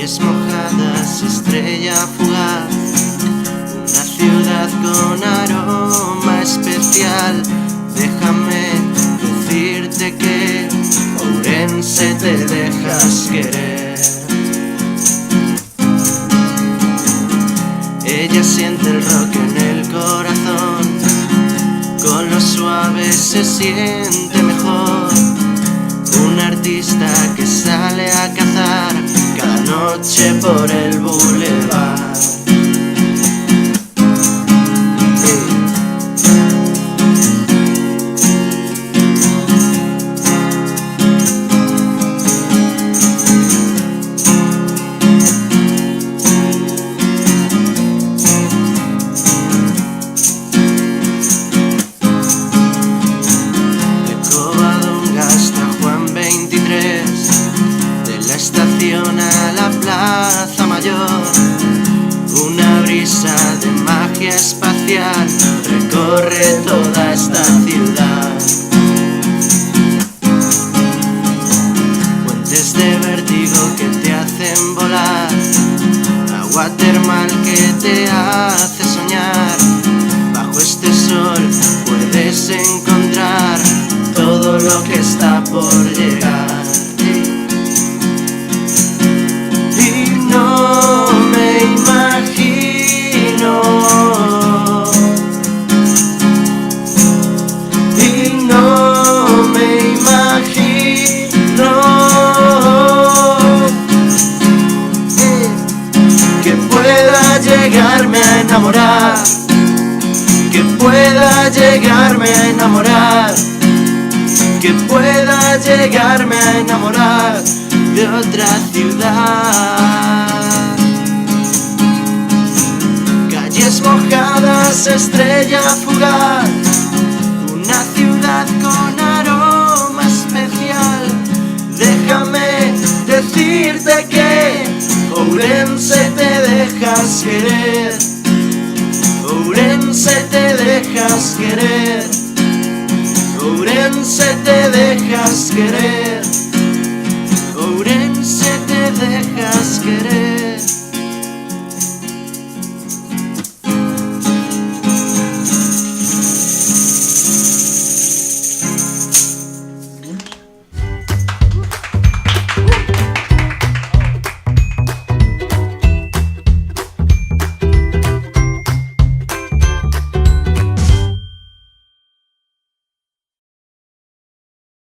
calles mojadas, estrella fugaz, una ciudad con aroma especial. Déjame decirte que Ourense te dejas querer. Ella siente el rock en el corazón, con lo suave se siente mejor. Un artista que sale a cazar cada noche por el boulevard. A la Plaza Mayor, una brisa de magia espacial recorre toda esta ciudad. Puentes de vértigo que te hacen volar, agua termal que te hace soñar. Bajo este sol puedes encontrar todo lo que está por llegar. Llegarme a enamorar, que pueda llegarme a enamorar, que pueda llegarme a enamorar de otra ciudad. Calles mojadas, estrella fugaz, una ciudad con aroma especial. Déjame decirte que Ourense te dejas querer, Ourense te dejas querer, Ourense te dejas querer, Ourense te dejas querer.